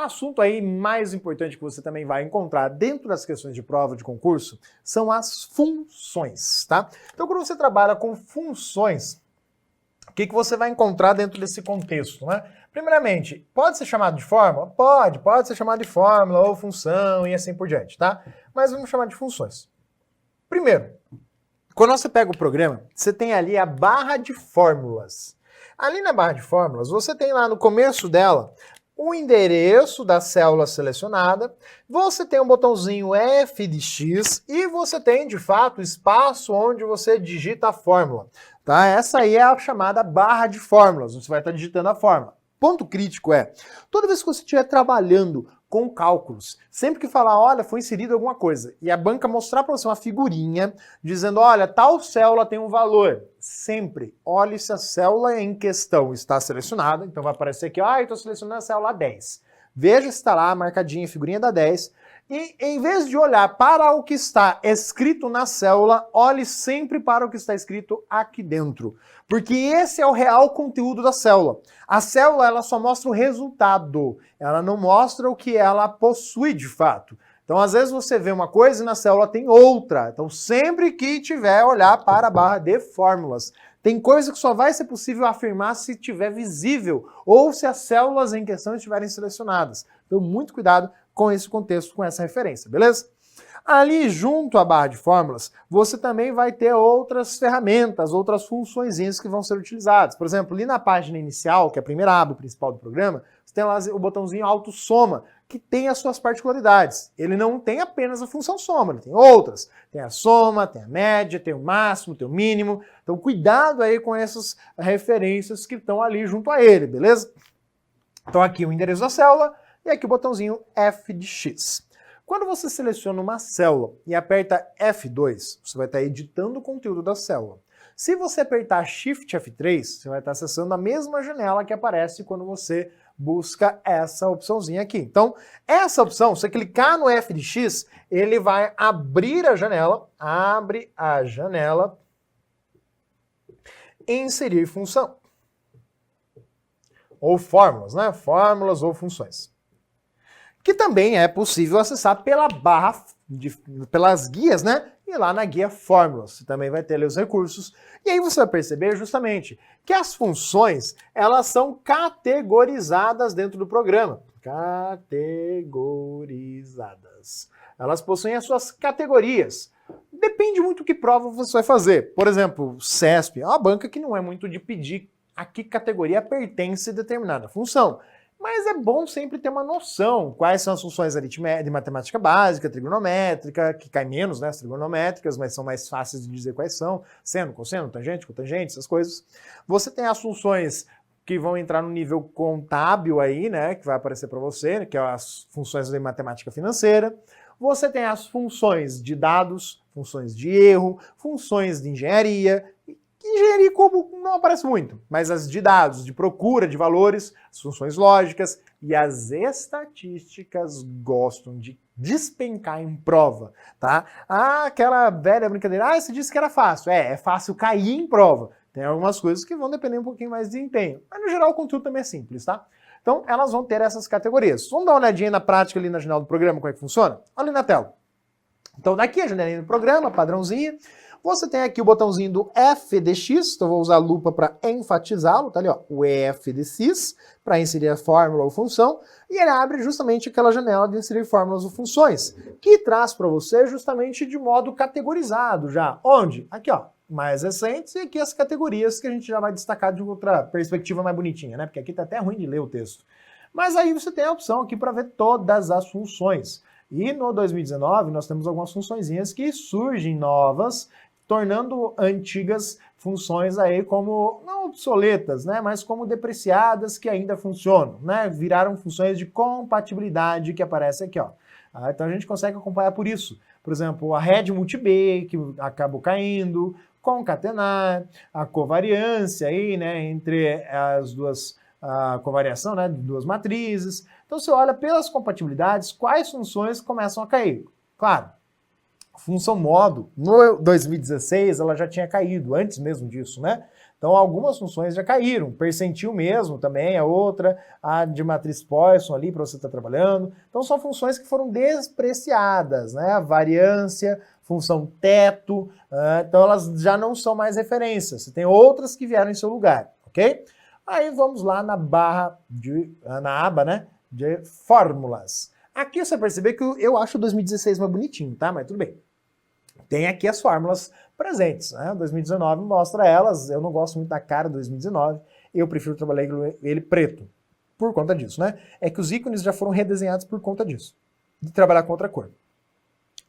Assunto aí mais importante que você também vai encontrar dentro das questões de prova de concurso são as funções, tá? Então, quando você trabalha com funções, o que você vai encontrar dentro desse contexto, né? Primeiramente, pode ser chamado de fórmula? Pode ser chamado de fórmula ou função e assim por diante, tá? Mas vamos chamar de funções. Primeiro, quando você pega o programa, você tem ali a barra de fórmulas. Ali na barra de fórmulas, você tem lá no começo dela o endereço da célula selecionada, você tem um botãozinho F de X e você tem, de fato, o espaço onde você digita a fórmula. Tá? Essa aí é a chamada barra de fórmulas, você vai estar digitando a fórmula. Ponto crítico é, toda vez que você estiver trabalhando com cálculos, sempre que falar, olha, foi inserido alguma coisa, e a banca mostrar para você uma figurinha dizendo, olha, tal célula tem um valor, sempre olhe se a célula em questão está selecionada, então vai aparecer aqui, eu estou selecionando a célula 10. Veja se está lá, marcadinha, figurinha da 10, e em vez de olhar para o que está escrito na célula, olhe sempre para o que está escrito aqui dentro. Porque esse é o real conteúdo da célula. A célula, ela só mostra o resultado. Ela não mostra o que ela possui de fato. Então, às vezes você vê uma coisa e na célula tem outra. Então, sempre que tiver, olhar para a barra de fórmulas. Tem coisa que só vai ser possível afirmar se estiver visível ou se as células em questão estiverem selecionadas. Então, muito cuidado com esse contexto, com essa referência, beleza? Ali junto à barra de fórmulas, você também vai ter outras ferramentas, outras funçõezinhas que vão ser utilizadas. Por exemplo, ali na página inicial, que é a primeira aba principal do programa, você tem lá o botãozinho autossoma, que tem as suas particularidades. Ele não tem apenas a função soma, ele tem outras. Tem a soma, tem a média, tem o máximo, tem o mínimo. Então cuidado aí com essas referências que estão ali junto a ele, beleza? Então aqui o endereço da célula e aqui o botãozinho F de X. Quando você seleciona uma célula e aperta F2, você vai estar editando o conteúdo da célula. Se você apertar Shift F3, você vai estar acessando a mesma janela que aparece quando você busca essa opçãozinha aqui. Então, essa opção, se você clicar no F de X, ele vai abrir a janela, abre a janela, inserir função. Ou fórmulas, né? Fórmulas ou funções. Que também é possível acessar pela barra, pelas guias, né? E lá na guia Fórmulas, você também vai ter ali os recursos. E aí você vai perceber justamente que as funções, elas são categorizadas dentro do programa. Categorizadas. Elas possuem as suas categorias. Depende muito do que prova você vai fazer. Por exemplo, CESP é uma banca que não é muito de pedir a que categoria pertence determinada função. Mas é bom sempre ter uma noção quais são as funções de matemática básica, trigonométrica, que cai menos, né, as trigonométricas, mas são mais fáceis de dizer quais são, seno, cosseno, tangente, cotangente, essas coisas. Você tem as funções que vão entrar no nível contábil aí, né, que vai aparecer para você, que é as funções de matemática financeira. Você tem as funções de dados, funções de erro, funções de engenharia. Engenharia como não aparece muito, mas as de dados, de procura de valores, as funções lógicas e as estatísticas gostam de despencar em prova, tá? Aquela velha brincadeira, você disse que era fácil. É fácil cair em prova. Tem algumas coisas que vão depender um pouquinho mais de desempenho, mas no geral o conteúdo também é simples, tá? Então elas vão ter essas categorias. Vamos dar uma olhadinha na prática ali na janela do programa, como é que funciona? Olha ali na tela. Então daqui a janelinha do programa, padrãozinha. Você tem aqui o botãozinho do F de X, então eu vou usar a lupa para enfatizá-lo, tá ali ó, o F de X, para inserir a fórmula ou função, e ele abre justamente aquela janela de inserir fórmulas ou funções, que traz para você justamente de modo categorizado já. Onde? Aqui ó, mais recentes, e aqui as categorias que a gente já vai destacar de outra perspectiva mais bonitinha, né? Porque aqui tá até ruim de ler o texto. Mas aí você tem a opção aqui para ver todas as funções. E no 2019 nós temos algumas funçõezinhas que surgem novas, tornando antigas funções aí como, não obsoletas, né, mas como depreciadas que ainda funcionam, né, viraram funções de compatibilidade que aparece aqui, ó. Então a gente consegue acompanhar por isso. Por exemplo, a rede multi-B, que acabou caindo, concatenar, a covariância aí, né, entre as duas, a covariação, né, de duas matrizes. Então você olha pelas compatibilidades, quais funções começam a cair. Claro, função modo, no 2016, ela já tinha caído, antes mesmo disso, né? Então, algumas funções já caíram. Percentil mesmo também é outra, a de matriz Poisson ali para você estar trabalhando. Então, são funções que foram despreciadas, né? Variância, função teto, então elas já não são mais referências. Você tem outras que vieram em seu lugar, ok? Aí vamos lá na aba, né, de fórmulas. Aqui você percebe que eu acho o 2016 mais bonitinho, tá? Mas tudo bem. Tem aqui as fórmulas presentes, né? 2019 mostra elas, eu não gosto muito da cara do 2019, eu prefiro trabalhar ele preto, por conta disso, né? É que os ícones já foram redesenhados por conta disso, de trabalhar com outra cor.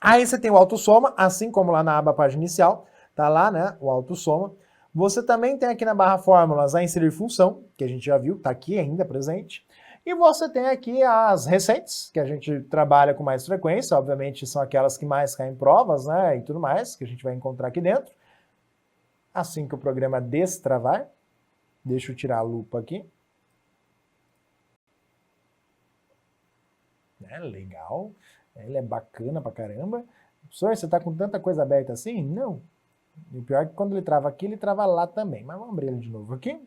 Aí você tem o autossoma, assim como lá na aba página inicial, tá lá, né, o autossoma. Você também tem aqui na barra fórmulas a inserir função, que a gente já viu, tá aqui ainda presente. E você tem aqui as recentes, que a gente trabalha com mais frequência, obviamente são aquelas que mais caem em provas, né, e tudo mais, que a gente vai encontrar aqui dentro. Assim que o programa destravar, deixa eu tirar a lupa aqui. Legal, ele é bacana pra caramba. Professor, você tá com tanta coisa aberta assim? Não. E o pior é que quando ele trava aqui, ele trava lá também. Mas vamos abrir ele de novo aqui.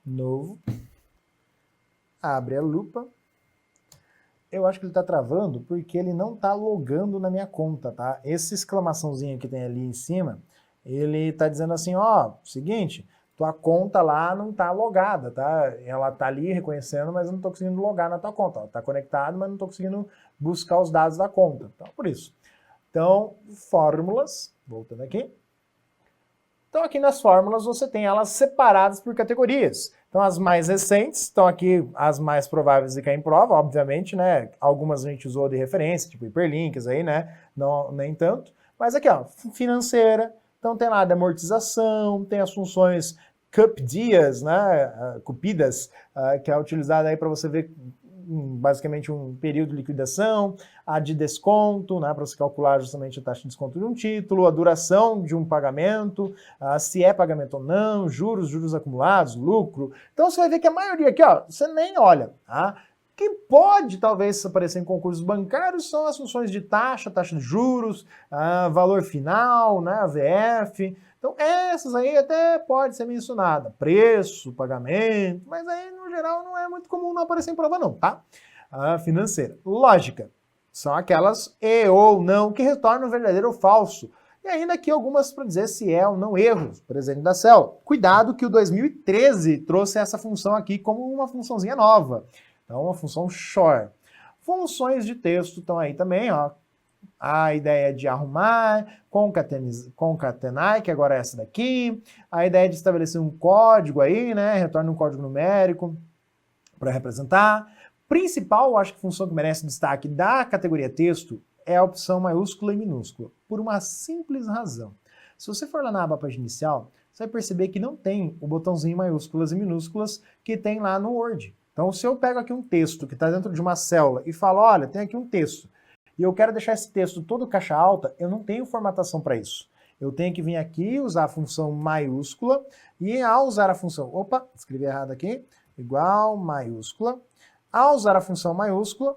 Novo. Abre a lupa. Eu acho que ele está travando porque ele não está logando na minha conta, tá? Esse exclamaçãozinho que tem ali em cima, ele está dizendo assim, ó, seguinte, tua conta lá não está logada, tá? Ela está ali reconhecendo, mas eu não estou conseguindo logar na tua conta. Está conectado, mas não estou conseguindo buscar os dados da conta. Então, por isso. Então, fórmulas, voltando aqui. Então, aqui nas fórmulas você tem elas separadas por categorias. Então, as mais recentes estão aqui, as mais prováveis de cair em prova, obviamente, né? Algumas a gente usou de referência, tipo hiperlinks aí, né? Não, nem tanto. Mas aqui, ó, financeira. Então, tem lá de amortização, tem as funções CUPDIAS, né? Cupidas, que é utilizada aí para você ver basicamente um período de liquidação, a de desconto, né, para você calcular justamente a taxa de desconto de um título, a duração de um pagamento, se é pagamento ou não, juros acumulados, lucro. Então você vai ver que a maioria aqui, ó, você nem olha, tá? Que pode talvez aparecer em concursos bancários são as funções de taxa de juros, valor final, né, AVF. Então essas aí até pode ser mencionada, preço, pagamento, mas aí no geral não é muito comum não aparecer em prova não, tá? Financeira. Lógica, são aquelas e ou não que retornam verdadeiro ou falso. E ainda aqui algumas para dizer se é ou não erros, presente da célula. Cuidado que o 2013 trouxe essa função aqui como uma funçãozinha nova. Então, uma função short. Funções de texto estão aí também, ó. A ideia de arrumar, concatenar, que agora é essa daqui. A ideia de estabelecer um código aí, né? Retorna um código numérico para representar. Principal, acho que função que merece destaque da categoria texto é a opção maiúscula e minúscula, por uma simples razão. Se você for lá na aba página inicial, você vai perceber que não tem o botãozinho maiúsculas e minúsculas que tem lá no Word. Então, se eu pego aqui um texto que está dentro de uma célula e falo, olha, tem aqui um texto, e eu quero deixar esse texto todo caixa alta, eu não tenho formatação para isso. Eu tenho que vir aqui, usar a função maiúscula, e ao usar a função, escrevi errado aqui, igual maiúscula, ao usar a função maiúscula,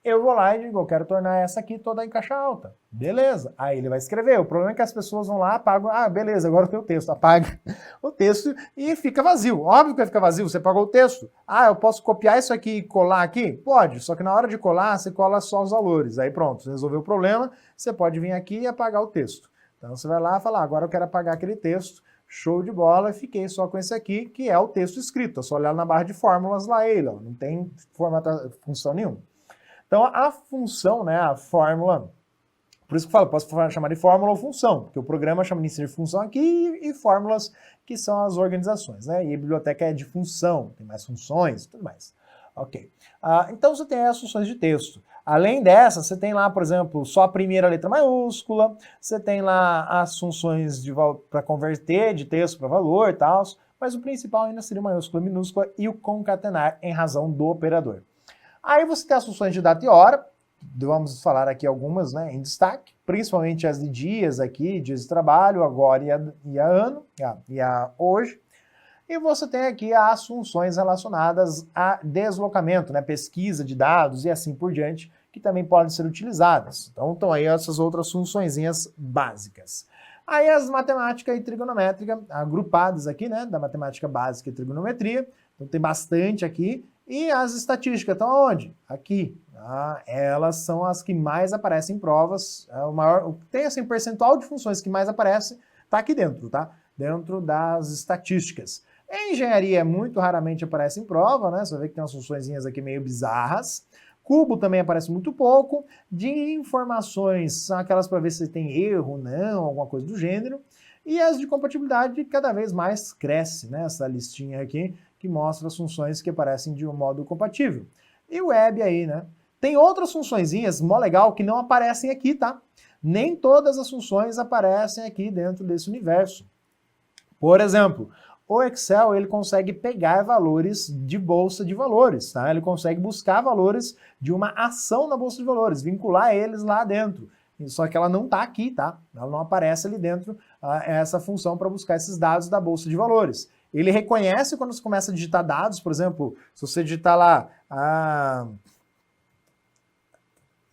eu vou lá e digo, eu quero tornar essa aqui toda em caixa alta. Beleza. Aí ele vai escrever. O problema é que as pessoas vão lá, apagam, beleza, agora eu tenho o texto. Apaga o texto e fica vazio. Óbvio que vai ficar vazio, você apagou o texto. Eu posso copiar isso aqui e colar aqui? Pode, só que na hora de colar, você cola só os valores. Aí pronto, você resolveu o problema, você pode vir aqui e apagar o texto. Então você vai lá e fala, agora eu quero apagar aquele texto. Show de bola, fiquei só com esse aqui, que é o texto escrito. É só olhar na barra de fórmulas lá ele, ó, não tem função nenhuma. Então, a função, né, a fórmula, por isso que eu falo, posso chamar de fórmula ou função, porque o programa chama de inserir função aqui e fórmulas que são as organizações, né, e a biblioteca é de função, tem mais funções e tudo mais. Ok. Então, você tem as funções de texto. Além dessas, você tem lá, por exemplo, só a primeira letra maiúscula, você tem lá as funções para converter de texto para valor e tal, mas o principal ainda seria maiúscula, minúscula e o concatenar em razão do operador. Aí você tem as funções de data e hora, vamos falar aqui algumas, né, em destaque, principalmente as de dias aqui, dias de trabalho, agora e a ano, e a hoje. E você tem aqui as funções relacionadas a deslocamento, né, pesquisa de dados e assim por diante, que também podem ser utilizadas. Então estão aí essas outras funçõezinhas básicas. Aí as matemática e trigonométrica, agrupadas aqui, né, da matemática básica e trigonometria, então tem bastante aqui. E as estatísticas estão onde? Aqui. Elas são as que mais aparecem em provas. Tem assim, percentual de funções que mais aparece, está aqui dentro, tá? Dentro das estatísticas. Em engenharia, muito raramente aparece em prova, né? Você vai ver que tem umas funçõezinhas aqui meio bizarras. Cubo também aparece muito pouco. De informações, são aquelas para ver se tem erro, não, alguma coisa do gênero. E as de compatibilidade cada vez mais cresce, né? Essa listinha aqui que mostra as funções que aparecem de um modo compatível. E o web aí, né? Tem outras funçõezinhas, mó legal, que não aparecem aqui, tá? Nem todas as funções aparecem aqui dentro desse universo. Por exemplo, o Excel ele consegue pegar valores de bolsa de valores, tá? Ele consegue buscar valores de uma ação na bolsa de valores, vincular eles lá dentro. Só que ela não está aqui, tá? Ela não aparece ali dentro essa função para buscar esses dados da bolsa de valores. Ele reconhece quando você começa a digitar dados, por exemplo, se você digitar lá,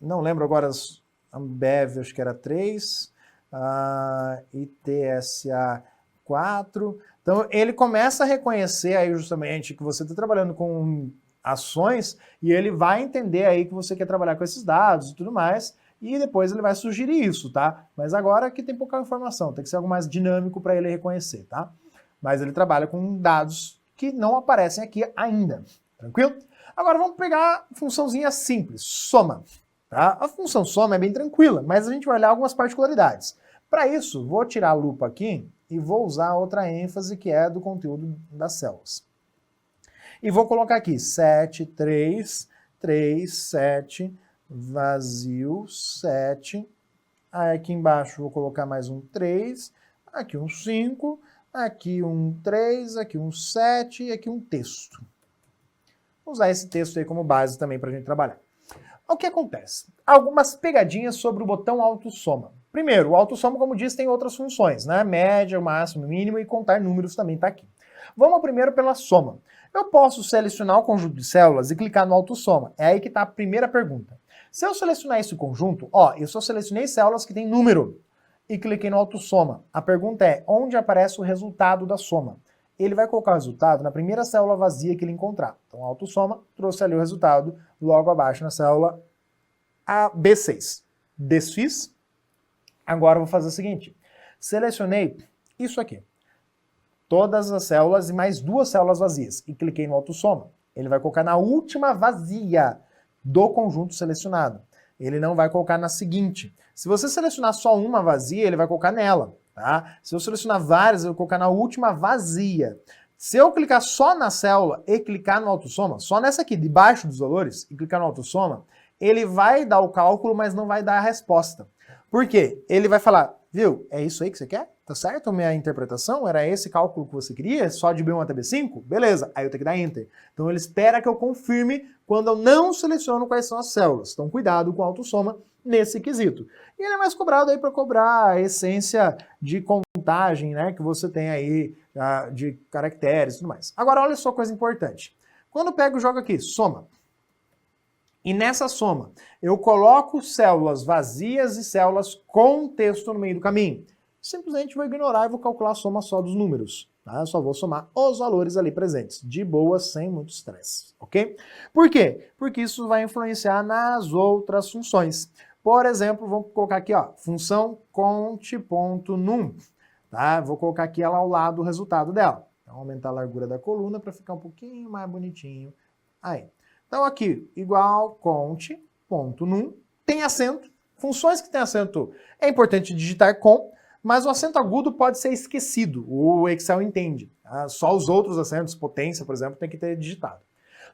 não lembro agora, Ambev, acho que era 3, ITSA 4. Então ele começa a reconhecer aí justamente que você está trabalhando com ações e ele vai entender aí que você quer trabalhar com esses dados e tudo mais, e depois ele vai sugerir isso, tá? Mas agora aqui tem pouca informação, tem que ser algo mais dinâmico para ele reconhecer, tá? Mas ele trabalha com dados que não aparecem aqui ainda, tranquilo? Agora vamos pegar a funçãozinha simples, soma. Tá? A função soma é bem tranquila, mas a gente vai olhar algumas particularidades. Para isso, vou tirar a lupa aqui e vou usar outra ênfase que é do conteúdo das células. E vou colocar aqui 7, 3, 3, 7, vazio, 7. Aí aqui embaixo vou colocar mais um 3, aqui um 5, aqui um 3, aqui um 7 e aqui um texto. Vou usar esse texto aí como base também para a gente trabalhar. O que acontece? Algumas pegadinhas sobre o botão autossoma. Primeiro, o autossoma, como disse, tem outras funções, né? Média, máximo, mínimo e contar números também está aqui. Vamos primeiro pela soma. Eu posso selecionar o conjunto de células e clicar no autossoma. É aí que está a primeira pergunta. Se eu selecionar esse conjunto, eu só selecionei células que têm número e cliquei no autossoma. A pergunta é, onde aparece o resultado da soma? Ele vai colocar o resultado na primeira célula vazia que ele encontrar. Então, a autossoma trouxe ali o resultado logo abaixo na célula B6. Desfiz. Agora eu vou fazer o seguinte. Selecionei isso aqui. Todas as células e mais 2 células vazias. E cliquei no autossoma. Ele vai colocar na última vazia do conjunto selecionado. Ele não vai colocar na seguinte. Se você selecionar só uma vazia, ele vai colocar nela. Tá? Se eu selecionar várias, eu vou colocar na última vazia. Se eu clicar só na célula e clicar no autossoma, só nessa aqui, debaixo dos valores, e clicar no autossoma, ele vai dar o cálculo, mas não vai dar a resposta. Por quê? Ele vai falar, viu, é isso aí que você quer? Tá certo a minha interpretação? Era esse cálculo que você queria? Só de B1 até B5? Beleza, aí eu tenho que dar Enter. Então ele espera que eu confirme quando eu não seleciono quais são as células. Então cuidado com o autossoma nesse quesito. E ele é mais cobrado aí para cobrar a essência de contagem, né, que você tem aí de caracteres e tudo mais. Agora olha só coisa importante. Quando eu pego e jogo aqui, soma. E nessa soma, eu coloco células vazias e células com texto no meio do caminho. Simplesmente vou ignorar e vou calcular a soma só dos números. Tá? Eu só vou somar os valores ali presentes, de boa, sem muito estresse, ok? Por quê? Porque isso vai influenciar nas outras funções. Por exemplo, vamos colocar aqui, ó, função cont.num. Tá? Vou colocar aqui ela ao lado do resultado dela. Então, aumentar a largura da coluna para ficar um pouquinho mais bonitinho. Aí. Então, aqui, igual cont.num, tem acento. Funções que têm acento é importante digitar com, mas o acento agudo pode ser esquecido. O Excel entende. Tá? Só os outros acentos, potência, por exemplo, tem que ter digitado.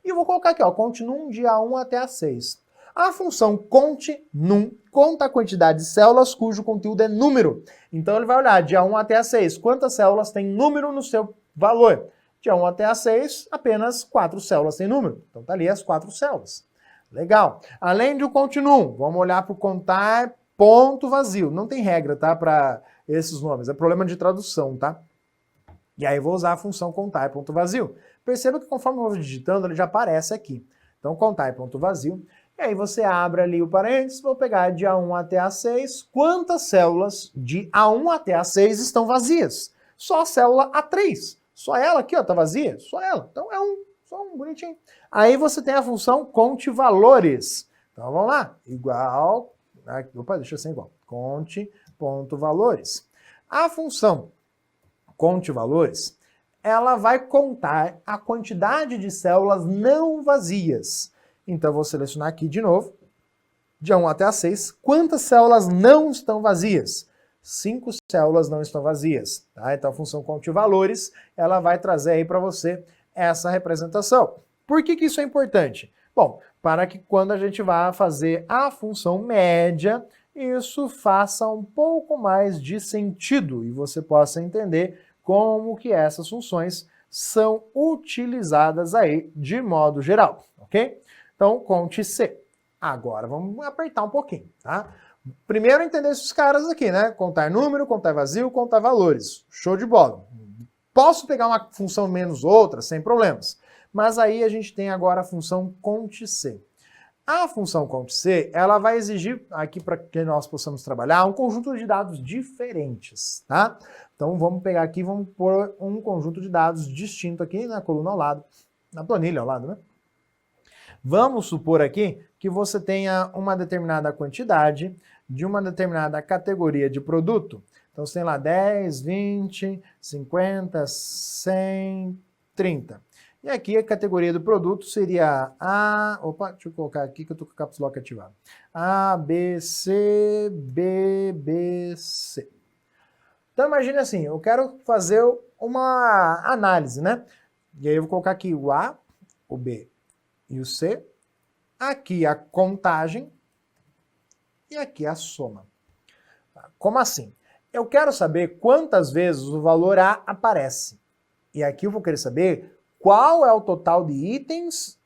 E eu vou colocar aqui, ó, cont.num de A1 até A6. A função cont.num conta a quantidade de células cujo conteúdo é número. Então ele vai olhar de A1 até A6, quantas células tem número no seu valor. De A1 até A6, apenas 4 células têm número. Então tá ali as 4 células. Legal. Além do cont.num, vamos olhar para o contar ponto vazio. Não tem regra, tá, para esses nomes. É problema de tradução, tá? E aí eu vou usar a função contar ponto vazio. Perceba que conforme eu vou digitando, ele já aparece aqui. Então contar ponto vazio. E aí você abre ali o parênteses, vou pegar de A1 até A6, quantas células de A1 até A6 estão vazias? Só a célula A3, só ela aqui, ó, tá vazia? Só ela, então é só um bonitinho. Aí você tem a função conte valores. Então vamos lá, igual, opa, deixa eu ser igual, conte.valores. A função conte valores, ela vai contar a quantidade de células não vazias. Então eu vou selecionar aqui de novo, de A1 até A6, quantas células não estão vazias? 5 células não estão vazias. Tá? Então a função conte valores, ela vai trazer aí para você essa representação. Por que isso é importante? Bom, para que quando a gente vá fazer a função média, isso faça um pouco mais de sentido e você possa entender como que essas funções são utilizadas aí de modo geral, ok? Então, conte C. Agora, vamos apertar um pouquinho, tá? Primeiro entender esses caras aqui, né? Contar número, contar vazio, contar valores. Show de bola. Posso pegar uma função menos outra, sem problemas. Mas aí a gente tem agora a função conte C. A função conte C, ela vai exigir, aqui para que nós possamos trabalhar, um conjunto de dados diferentes, tá? Então vamos pegar aqui, vamos pôr um conjunto de dados distinto aqui na coluna ao lado, na planilha ao lado, né? Vamos supor aqui que você tenha uma determinada quantidade de uma determinada categoria de produto. Então você tem lá 10, 20, 50, 100, 30. E aqui a categoria do produto seria A... Opa, deixa eu colocar aqui que eu estou com o caps lock ativado. A, B, C, B, B, C. Então imagine assim, eu quero fazer uma análise, né? E aí eu vou colocar aqui o A, o B e o C. Aqui a contagem e aqui a soma. Como assim? Eu quero saber quantas vezes o valor A aparece. E aqui eu vou querer saber qual é o total de itens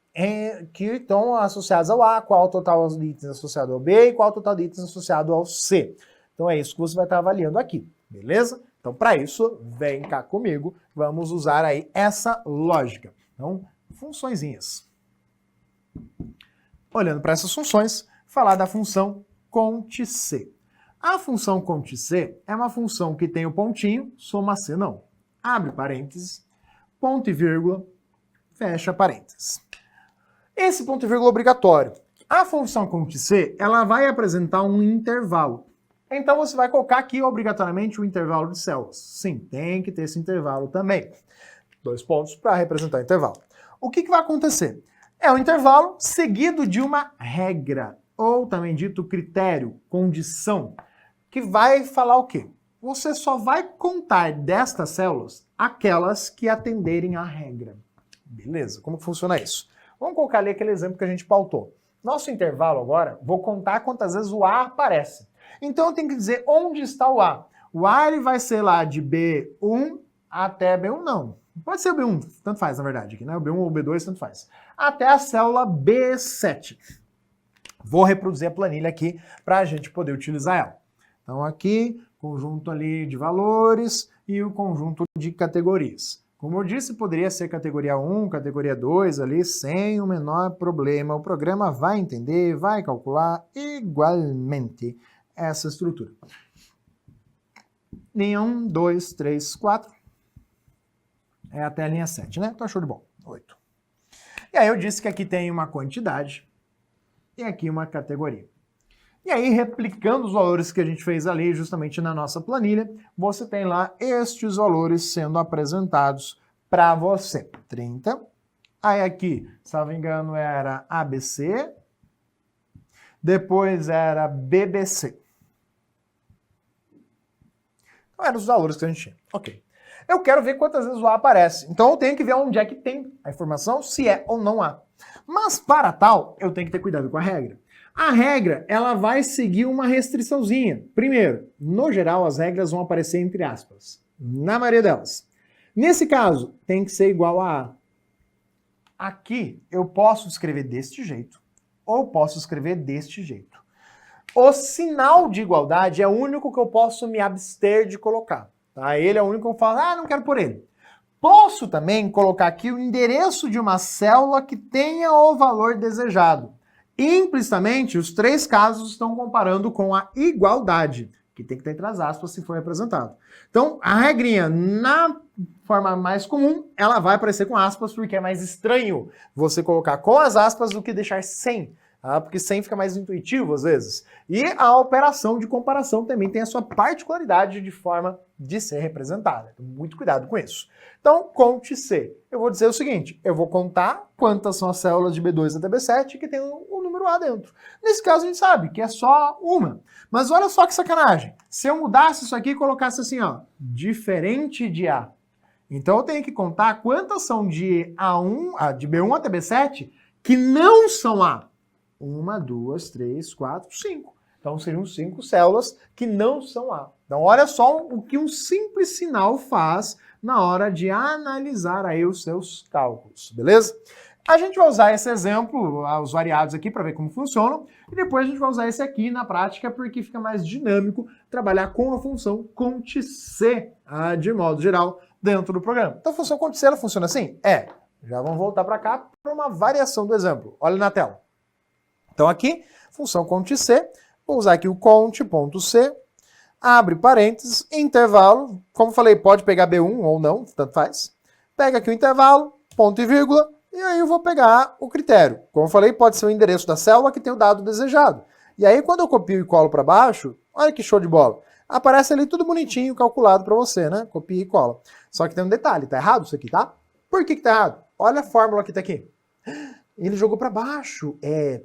que estão associados ao A, qual é o total de itens associado ao B e qual é o total de itens associado ao C. Então é isso que você vai estar avaliando aqui, beleza? Então para isso, vem cá comigo, vamos usar aí essa lógica. Então, funçõezinhas. Olhando para essas funções, falar da função conte C. A função conte C é uma função que tem o pontinho, soma C não. Abre parênteses, ponto e vírgula, fecha parênteses. Esse ponto e vírgula é obrigatório. A função conte C, ela vai apresentar um intervalo. Então você vai colocar aqui obrigatoriamente o intervalo de células. Sim, tem que ter esse intervalo também. 2 pontos para representar o intervalo. O que vai acontecer? É um intervalo seguido de uma regra, ou também dito critério, condição, que vai falar o quê? Você só vai contar destas células aquelas que atenderem à regra. Beleza, como funciona isso? Vamos colocar ali aquele exemplo que a gente pautou. Nosso intervalo agora, vou contar quantas vezes o A aparece. Então eu tenho que dizer onde está o A. O A ele vai ser lá de B1 até B1 não. Pode ser o B1, tanto faz na verdade aqui, né? O B1 ou o B2, tanto faz. Até a célula B7. Vou reproduzir a planilha aqui para a gente poder utilizar ela. Então aqui, conjunto ali de valores e o conjunto de categorias. Como eu disse, poderia ser categoria 1, categoria 2 ali, sem o menor problema. O programa vai entender, vai calcular igualmente essa estrutura. Linha 1, 2, 3, 4. É até a linha 7, né? Então show de bola. 8. E aí eu disse que aqui tem uma quantidade e aqui uma categoria. E aí, replicando os valores que a gente fez ali, justamente na nossa planilha, você tem lá estes valores sendo apresentados para você. 30. Aí aqui, se não me engano, era ABC. Depois era BBC. Então, eram os valores que a gente tinha. Ok. Eu quero ver quantas vezes o A aparece. Então, eu tenho que ver onde é que tem a informação, se é ou não há. Mas, para tal, eu tenho que ter cuidado com a regra. A regra, ela vai seguir uma restriçãozinha. Primeiro, no geral, as regras vão aparecer entre aspas. Na maioria delas. Nesse caso, tem que ser igual a A. Aqui, eu posso escrever deste jeito, ou posso escrever deste jeito. O sinal de igualdade é o único que eu posso me abster de colocar. Tá? Ele é o único que eu falo, não quero por ele. Posso também colocar aqui o endereço de uma célula que tenha o valor desejado. Implicitamente, os três casos estão comparando com a igualdade, que tem que ter entre as aspas se for representado. Então, a regrinha, na forma mais comum, ela vai aparecer com aspas, porque é mais estranho você colocar com as aspas do que deixar sem. Porque sem fica mais intuitivo às vezes. E a operação de comparação também tem a sua particularidade de forma de ser representada. Então, muito cuidado com isso. Então, conte C. Eu vou dizer o seguinte, eu vou contar quantas são as células de B2 até B7 que tem o número A dentro. Nesse caso, a gente sabe que é só uma. Mas olha só que sacanagem. Se eu mudasse isso aqui e colocasse assim, ó, diferente de A. Então, eu tenho que contar quantas são de de B1 até B7 que não são A. 1, 2, 3, 4, 5. Então seriam 5 células que não são A. Então olha só o que um simples sinal faz na hora de analisar aí os seus cálculos, beleza? A gente vai usar esse exemplo, os variados aqui, para ver como funcionam, e depois a gente vai usar esse aqui na prática, porque fica mais dinâmico trabalhar com a função conte-C, de modo geral, dentro do programa. Então a função conte-C, ela funciona assim? Já vamos voltar para cá para uma variação do exemplo. Olha na tela. Então aqui, função conte-C, vou usar aqui o conte.c, abre parênteses, intervalo, como falei, pode pegar B1 ou não, tanto faz. Pega aqui o intervalo, ponto e vírgula, e aí eu vou pegar o critério. Como eu falei, pode ser o endereço da célula que tem o dado desejado. E aí quando eu copio e colo para baixo, olha que show de bola, aparece ali tudo bonitinho, calculado para você, né? Copia e cola. Só que tem um detalhe, tá errado isso aqui, tá? Por que tá errado? Olha a fórmula que tá aqui. Ele jogou para baixo.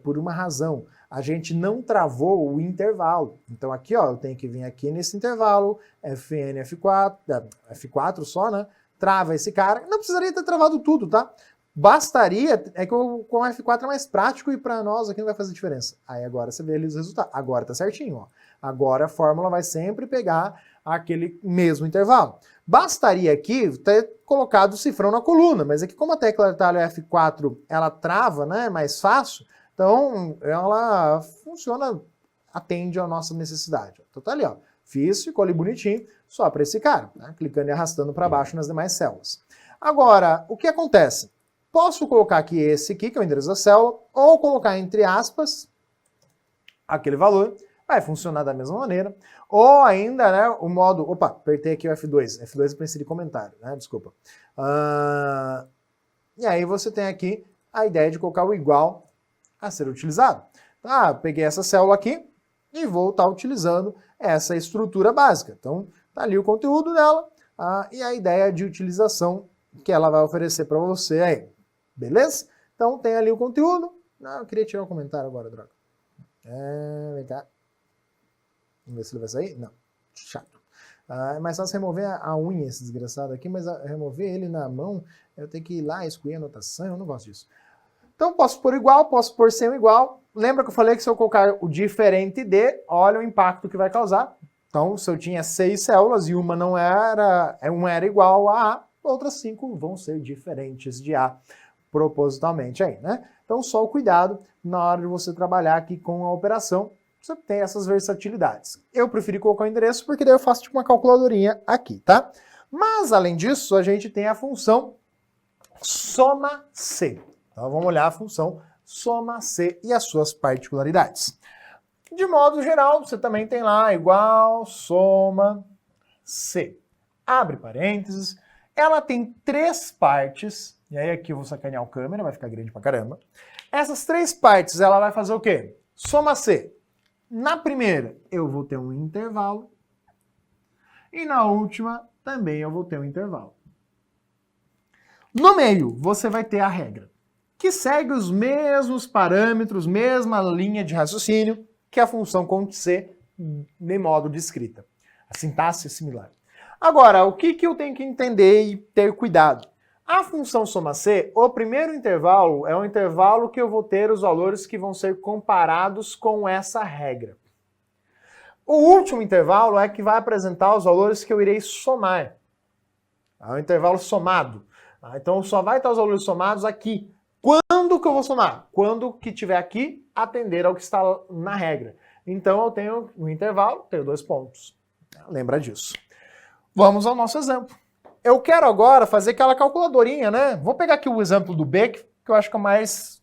Por uma razão. A gente não travou o intervalo. Então aqui, ó, eu tenho que vir aqui nesse intervalo, Fn, F4, F4 só, né? Trava esse cara. Não precisaria ter travado tudo, tá? Bastaria, que com F4 é mais prático e para nós aqui não vai fazer diferença. Aí agora você vê ali os resultados. Agora tá certinho, ó. Agora a fórmula vai sempre pegar aquele mesmo intervalo. Bastaria aqui ter colocado o cifrão na coluna, mas aqui como a tecla de atalho F4 ela trava, né, mais fácil, então ela funciona, atende à nossa necessidade. Então tá ali, ó, fiz, ficou ali bonitinho, só para esse cara, né, clicando e arrastando para baixo nas demais células. Agora, o que acontece? Posso colocar aqui esse aqui, que é o endereço da célula, ou colocar entre aspas aquele valor, vai funcionar da mesma maneira. Ou ainda, né, o modo... Opa, apertei aqui o F2. F2 é para inserir comentário, né? Desculpa. E aí você tem aqui a ideia de colocar o igual a ser utilizado. Tá, peguei essa célula aqui e vou estar utilizando essa estrutura básica. Então, tá ali o conteúdo dela e a ideia de utilização que ela vai oferecer para você aí. Beleza? Então, tem ali o conteúdo. Não, eu queria tirar um comentário agora, droga. Vem cá. Vamos ver se ele vai sair? Não. Chato. É mais fácil remover a unha, esse desgraçado aqui, mas remover ele na mão, eu tenho que ir lá, excluir a anotação, eu não gosto disso. Então, posso pôr igual, posso pôr sem o igual. Lembra que eu falei que se eu colocar o diferente de, olha o impacto que vai causar. Então, se eu tinha 6 células e uma não era, uma era igual a A, outras 5 vão ser diferentes de A, propositalmente aí, né? Então, só o cuidado na hora de você trabalhar aqui com a operação, você tem essas versatilidades. Eu preferi colocar o endereço porque daí eu faço tipo uma calculadorinha aqui, tá? Mas, além disso, a gente tem a função soma-C. Então, vamos olhar a função soma-C e as suas particularidades. De modo geral, você também tem lá igual, soma, C. Abre parênteses. Ela tem 3 partes. E aí aqui eu vou sacanear o câmera, vai ficar grande pra caramba. Essas 3 partes, ela vai fazer o quê? Soma C. Na primeira, eu vou ter um intervalo. E na última, também eu vou ter um intervalo. No meio, você vai ter a regra, que segue os mesmos parâmetros, mesma linha de raciocínio que a função conte-C de modo de escrita. A sintaxe é similar. Agora, o que eu tenho que entender e ter cuidado? A função soma-C, o primeiro intervalo é um intervalo que eu vou ter os valores que vão ser comparados com essa regra. O último intervalo é que vai apresentar os valores que eu irei somar. É um intervalo somado. Então só vai estar os valores somados aqui. Quando que eu vou somar? Quando que tiver aqui, atender ao que está na regra. Então eu tenho um intervalo, tenho 2 pontos. Lembra disso. Vamos ao nosso exemplo. Eu quero agora fazer aquela calculadorinha, né? Vou pegar aqui o exemplo do B, que eu acho que é mais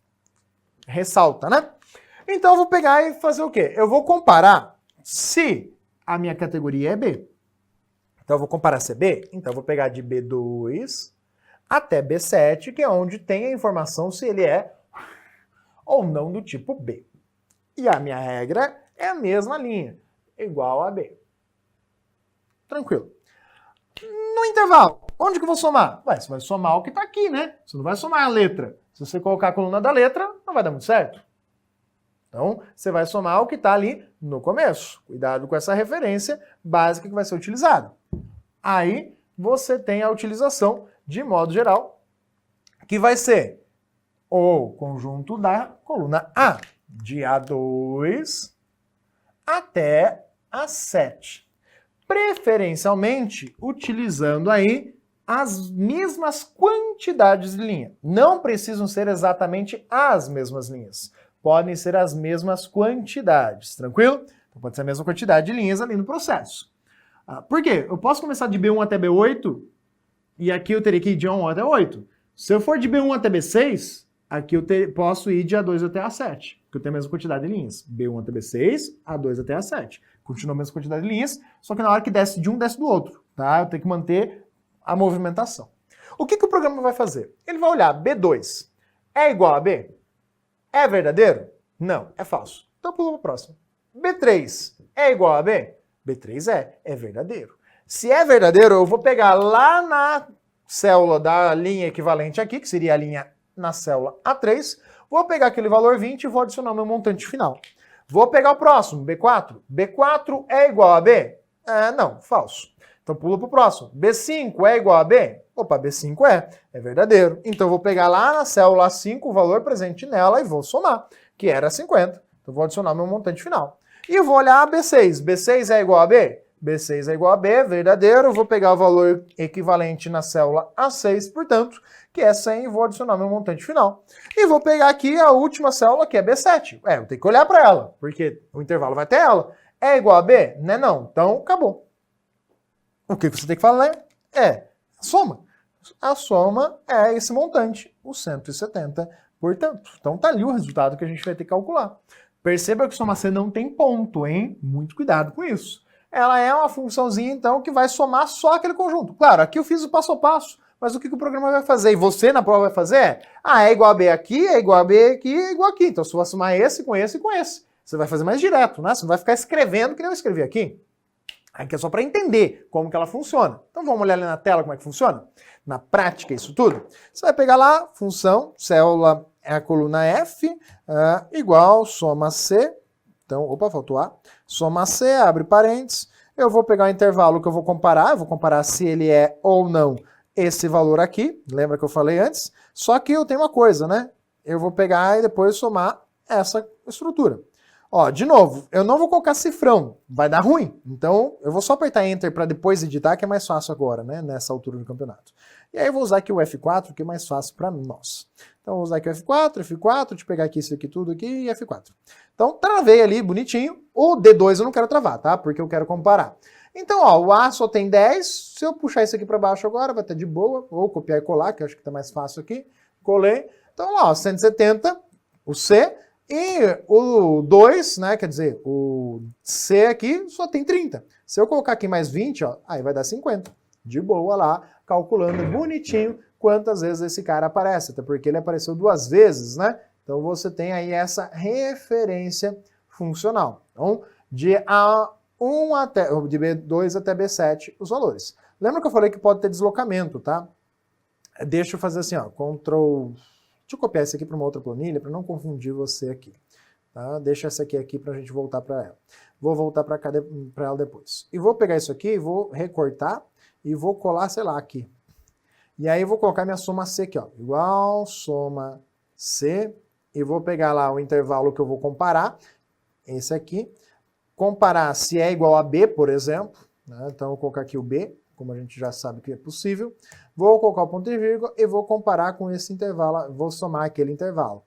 ressalta, né? Então eu vou pegar e fazer o quê? Eu vou comparar se a minha categoria é B. Então eu vou comparar se é B. Então eu vou pegar de B2 até B7, que é onde tem a informação se ele é ou não do tipo B. E a minha regra é a mesma linha, igual a B. Tranquilo. No intervalo, onde que eu vou somar? Ué, você vai somar o que está aqui, né? Você não vai somar a letra. Se você colocar a coluna da letra, não vai dar muito certo. Então, você vai somar o que está ali no começo. Cuidado com essa referência básica que vai ser utilizada. Aí, você tem a utilização, de modo geral, que vai ser o conjunto da coluna A, de A2 até A7. Preferencialmente, utilizando aí as mesmas quantidades de linha. Não precisam ser exatamente as mesmas linhas. Podem ser as mesmas quantidades, tranquilo? Então pode ser a mesma quantidade de linhas ali no processo. Por quê? Eu posso começar de B1 até B8 e aqui eu teria que ir de A1 até 8. Se eu for de B1 até B6, aqui eu posso ir de A2 até A7, porque eu tenho a mesma quantidade de linhas. B1 até B6, A2 até A7. Continua a mesma quantidade de linhas, só que na hora que desce de um, desce do outro, tá? Eu tenho que manter a movimentação. O que o programa vai fazer? Ele vai olhar B2 é igual a B? É verdadeiro? Não, é falso. Então pula para o próximo. B3 é igual a B? B3 é verdadeiro. Se é verdadeiro, eu vou pegar lá na célula da linha equivalente aqui, que seria a linha na célula A3, vou pegar aquele valor 20 e vou adicionar o meu montante final. Vou pegar o próximo, B4. B4 é igual a B? Não, falso. Então pula para o próximo. B5 é igual a B? Opa, B5 é verdadeiro. Então eu vou pegar lá na célula A5 o valor presente nela e vou somar, que era 50. Então vou adicionar meu montante final. E eu vou olhar B6. B6 é igual a B? B6 é igual a B, verdadeiro. Vou pegar o valor equivalente na célula A6, portanto, que é 100, e vou adicionar meu montante final. E vou pegar aqui a última célula, que é B7. Eu tenho que olhar para ela, porque o intervalo vai ter ela. É igual a B? Não. Então, acabou. O que você tem que falar é soma. A soma é esse montante, o 170, portanto. Então tá ali o resultado que a gente vai ter que calcular. Perceba que soma C não tem ponto, hein? Muito cuidado com isso. Ela é uma funçãozinha, então, que vai somar só aquele conjunto. Claro, aqui eu fiz o passo a passo, mas o que o programa vai fazer? E você na prova vai fazer é igual a B aqui, é igual a B aqui, é igual aqui. Então, se você somar esse com esse e com esse. Você vai fazer mais direto, né? Você não vai ficar escrevendo que nem eu escrevi aqui. Aqui é só para entender como que ela funciona. Então vamos olhar ali na tela como é que funciona? Na prática, isso tudo. Você vai pegar lá, função, célula é a coluna F, igual, soma C. Então, opa, faltou A. Soma C, abre parênteses. Eu vou pegar o intervalo que eu vou comparar se ele é ou não esse valor aqui. Lembra que eu falei antes? Só que eu tenho uma coisa, né? Eu vou pegar e depois somar essa estrutura. Ó, de novo, eu não vou colocar cifrão, vai dar ruim. Então, eu vou só apertar Enter para depois editar, que é mais fácil agora, né? Nessa altura do campeonato. E aí eu vou usar aqui o F4, que é mais fácil para nós. Então, eu vou usar aqui o F4, deixa eu pegar aqui isso aqui tudo aqui e F4. Então, travei ali, bonitinho. O D2 eu não quero travar, tá? Porque eu quero comparar. Então, ó, o A só tem 10. Se eu puxar isso aqui para baixo agora, vai estar de boa. Ou copiar e colar, que eu acho que tá mais fácil aqui. Colei. Então, ó, 170, o C. E o 2, né, quer dizer, o C aqui só tem 30. Se eu colocar aqui mais 20, ó, aí vai dar 50. De boa lá, calculando bonitinho quantas vezes esse cara aparece. Até porque ele apareceu 2 vezes, né? Então você tem aí essa referência funcional. Então, de B2 até B7, os valores. Lembra que eu falei que pode ter deslocamento, tá? Deixa eu fazer assim, ó, Ctrl... Deixa eu copiar esse aqui para uma outra planilha, para não confundir você aqui. Tá? Deixa essa aqui para a gente voltar para ela. Vou voltar para ela depois. E vou pegar isso aqui, vou recortar e vou colar, sei lá, aqui. E aí eu vou colocar minha soma C aqui, ó. Igual, soma C. E vou pegar lá o intervalo que eu vou comparar. Esse aqui. Comparar se é igual a B, por exemplo. Né? Então eu vou colocar aqui o B, como a gente já sabe que é possível. Vou colocar o ponto e vírgula e vou comparar com esse intervalo, vou somar aquele intervalo.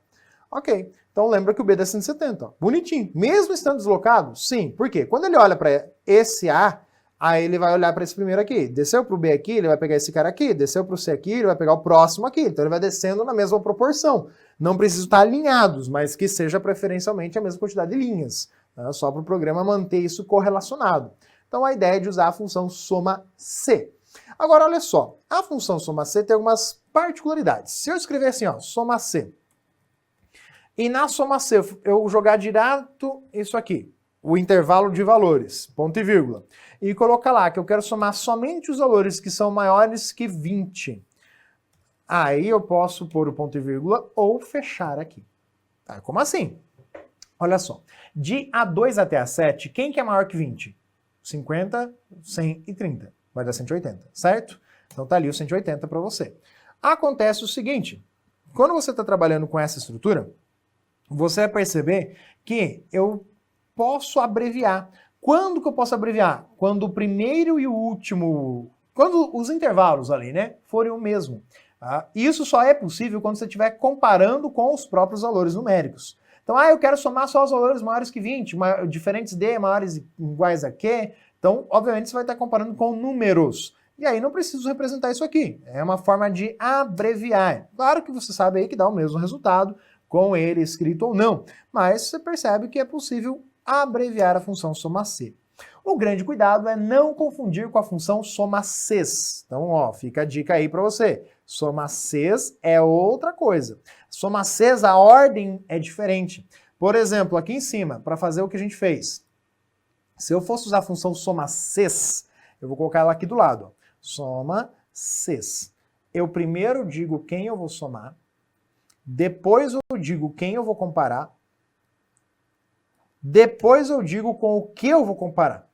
Ok, então lembra que o B dá 170, ó. Bonitinho. Mesmo estando deslocado? Sim. Por quê? Quando ele olha para esse A, Aí ele vai olhar para esse primeiro aqui. Desceu para o B aqui, ele vai pegar esse cara aqui. Desceu para o C aqui, ele vai pegar o próximo aqui. Então ele vai descendo na mesma proporção. Não precisam estar alinhados, mas que seja preferencialmente a mesma quantidade de linhas. Tá? Só para o programa manter isso correlacionado. Então a ideia é de usar a função soma C. Agora olha só, a função soma C tem algumas particularidades. Se eu escrever assim, ó, soma C, e na soma C eu jogar direto isso aqui, o intervalo de valores, ponto e vírgula, e colocar lá que eu quero somar somente os valores que são maiores que 20, aí eu posso pôr o ponto e vírgula ou fechar aqui. Tá? Como assim? Olha só, de A2 até A7, quem que é maior que 20? 50, 100 e 30. Vai dar 180, certo? Então tá ali o 180 para você. Acontece o seguinte, quando você está trabalhando com essa estrutura, você vai perceber que eu posso abreviar. Quando que eu posso abreviar? Quando o primeiro e o último, quando os intervalos ali, né, forem o mesmo. Tá? Isso só é possível quando você estiver comparando com os próprios valores numéricos. Então, eu quero somar só os valores maiores que 20, diferentes de, maiores e iguais a Q. Então, obviamente, você vai estar comparando com números. E aí não preciso representar isso aqui. É uma forma de abreviar. Claro que você sabe aí que dá o mesmo resultado, com ele escrito ou não. Mas você percebe que é possível abreviar a função soma C. O grande cuidado é não confundir com a função soma Cs. Então, ó, fica a dica aí para você. Soma Cs é outra coisa. Soma Cs, a ordem é diferente. Por exemplo, aqui em cima, para fazer o que a gente fez. Se eu fosse usar a função soma Cs, eu vou colocar ela aqui do lado. Ó. Soma Cs. Eu primeiro digo quem eu vou somar, depois eu digo quem eu vou comparar, depois eu digo com o que eu vou comparar.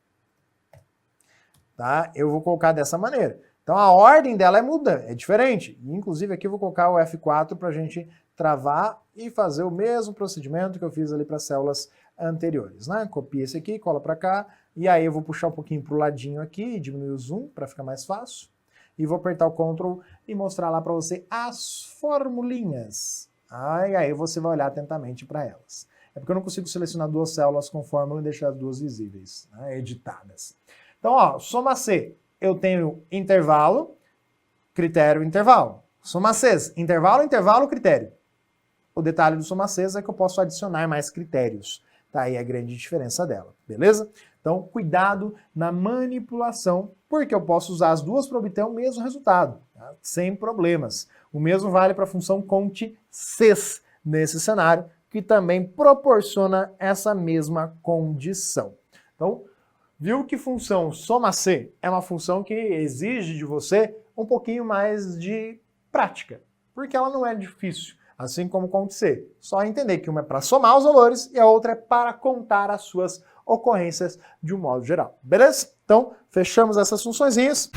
Tá? Eu vou colocar dessa maneira. Então a ordem dela muda, é diferente. Inclusive aqui eu vou colocar o F4 para a gente travar e fazer o mesmo procedimento que eu fiz ali para as células anteriores. Né? Copia esse aqui, cola para cá, e aí eu vou puxar um pouquinho para o ladinho aqui e diminuir o zoom para ficar mais fácil. E vou apertar o Ctrl e mostrar lá para você as formulinhas. E aí você vai olhar atentamente para elas. É porque eu não consigo selecionar duas células com fórmula e deixar as duas visíveis, né, editadas. Então, ó, soma C, eu tenho intervalo, critério, intervalo. Soma Cs, intervalo, intervalo, critério. O detalhe do soma Cs é que eu posso adicionar mais critérios. Tá aí a grande diferença dela, beleza? Então, cuidado na manipulação, porque eu posso usar as duas para obter o mesmo resultado, tá? Sem problemas. O mesmo vale para a função conte Cs nesse cenário, que também proporciona essa mesma condição. Então, viu que função soma C é uma função que exige de você um pouquinho mais de prática, porque ela não é difícil, assim como conte C. Só entender que uma é para somar os valores e a outra é para contar as suas ocorrências de um modo geral. Beleza? Então, fechamos essas funçõezinhas.